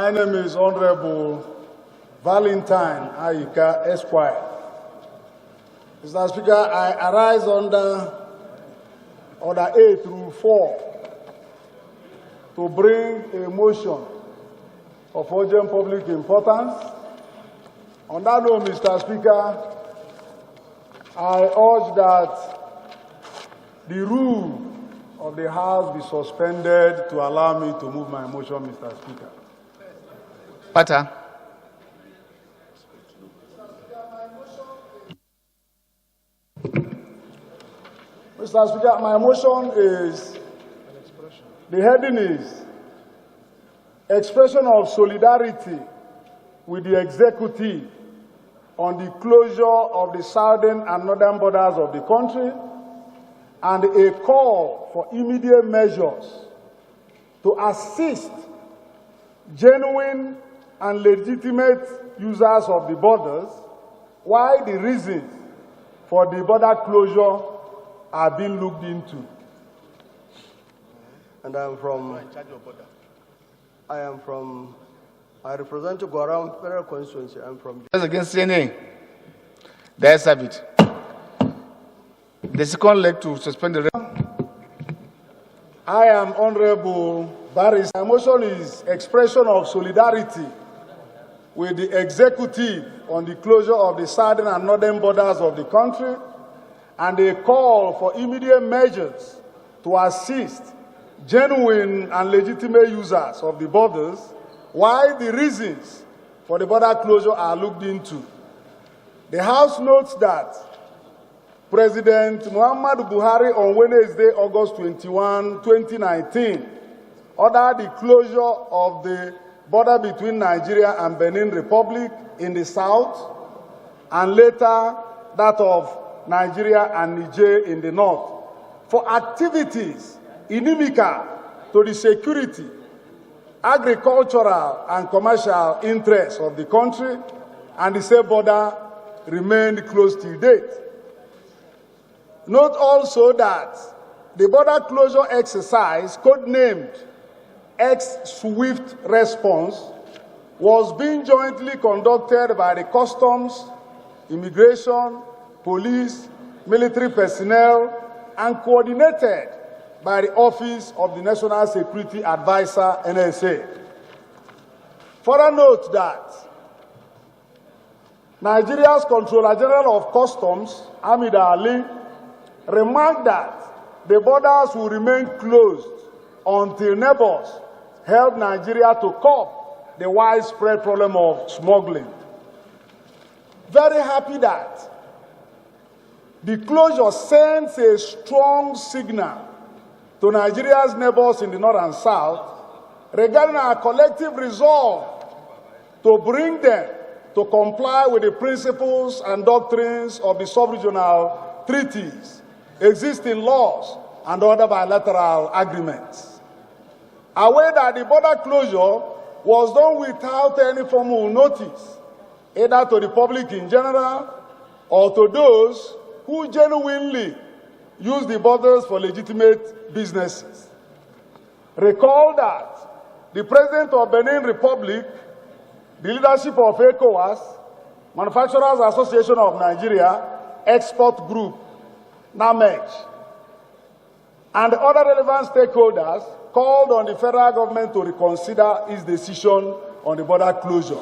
My name is Hon Valentine Ayika, Esquire. Mr. Speaker, I arise under Order 8 through 4 to bring a motion of urgent public importance. On that note, Mr. Speaker, I urge that the rule of the House be suspended to allow me to move my motion, Mr. Speaker. Order. Mr. Speaker, my motion is, the heading is Expression of Solidarity with the Executive on the closure of the southern and northern borders of the country and a call for immediate measures to assist genuine and legitimate users of the borders while the reasons for the border closure are being looked into. And I represent Guaram Federal Constituency. I'm from. Against CNA. The ayes have it. The second leg to suspend the. I am Honorable Barris. My motion is expression of solidarity with the executive on the closure of the southern and northern borders of the country and a call for immediate measures to assist genuine and legitimate users of the borders while the reasons for the border closure are looked into. The House notes that President Muhammadu Buhari on Wednesday, August 21, 2019, ordered the closure of the border between Nigeria and Benin Republic in the south and later that of Nigeria and Niger in the north for activities inimical to the security, agricultural and commercial interests of the country, and the said border remained closed till date. Note also that the border closure exercise, codenamed Swift Response, was being jointly conducted by the Customs, Immigration, Police, military personnel, and coordinated by the Office of the National Security Advisor, NSA. Further note that Nigeria's Controller General of Customs, Hamid Ali, remarked that the borders will remain closed until neighbors help Nigeria to curb the widespread problem of smuggling. Very happy that the closure sends a strong signal to Nigeria's neighbors in the north and south regarding our collective resolve to bring them to comply with the principles and doctrines of the sub-regional treaties, existing laws, and other bilateral agreements. Aware that the border closure was done without any formal notice, either to the public in general or to those who genuinely use the borders for legitimate businesses. Recall that the President of Benin Republic, the leadership of ECOWAS, Manufacturers Association of Nigeria, Export Group, NAMEG, and other relevant stakeholders called on the federal government to reconsider its decision on the border closure.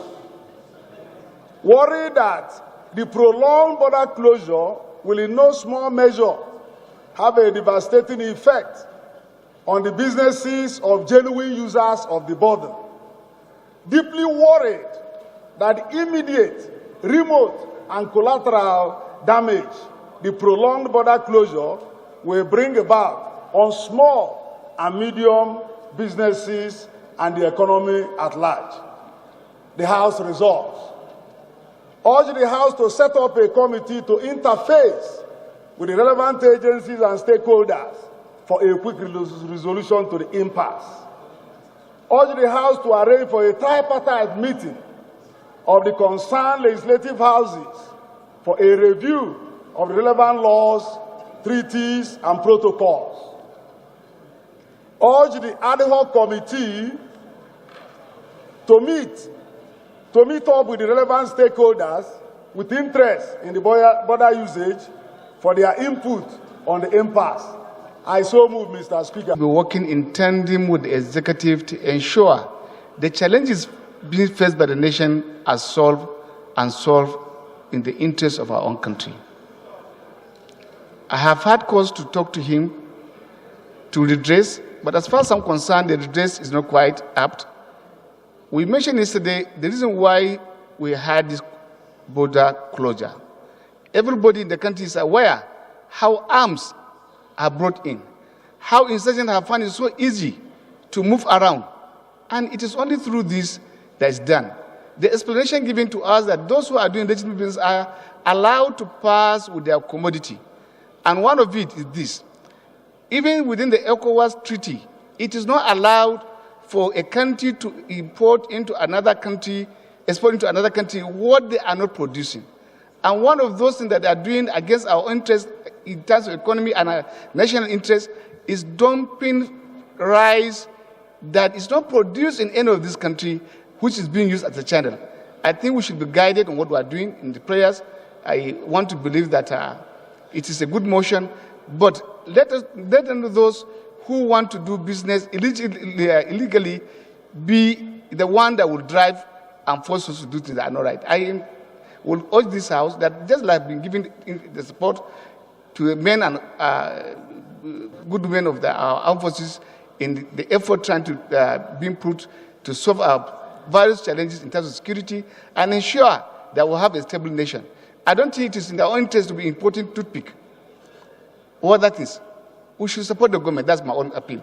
Worried that the prolonged border closure will in no small measure have a devastating effect on the businesses of genuine users of the border. Deeply worried that the immediate, remote, and collateral damage the prolonged border closure will bring about on small and medium businesses and the economy at large. The House resolves: urge the House to set up a committee to interface with the relevant agencies and stakeholders for a quick resolution to the impasse. Urge the House to arrange for a tripartite meeting of the concerned legislative houses for a review of the relevant laws, treaties, and protocols. Urge the ad hoc committee to meet up with the relevant stakeholders with interest in the border usage for their input on the impasse. I so move, Mr. Speaker. We're working in tandem with the executive to ensure the challenges being faced by the nation are solved in the interest of our own country. I have had cause to talk to him to redress, but as far as I'm concerned, the redress is not quite apt. We mentioned yesterday the reason why we had this border closure. Everybody in the country is aware how arms are brought in, how insurgents have found it so easy to move around. And it is only through this that is done. The explanation given to us that those who are doing legitimate business are allowed to pass with their commodity. And one of it is this. Even within the ECOWAS treaty, it is not allowed for a country to import into another country, export into another country what they are not producing. And one of those things that they are doing against our interest in terms of economy and our national interest is dumping rice that is not produced in any of this country, which is being used as a channel. I think we should be guided on what we are doing in the prayers. I want to believe that it is a good motion, but let those who want to do business illegally be the one that will drive and force us to do things that are not right. I will urge this House that just like been giving the support to the men and good men of our armed forces in the effort trying to be put to solve our various challenges in terms of security and ensure that we'll have a stable nation. I don't think it is in our own interest to be importing toothpick or other things. We should support the government. That's my own appeal.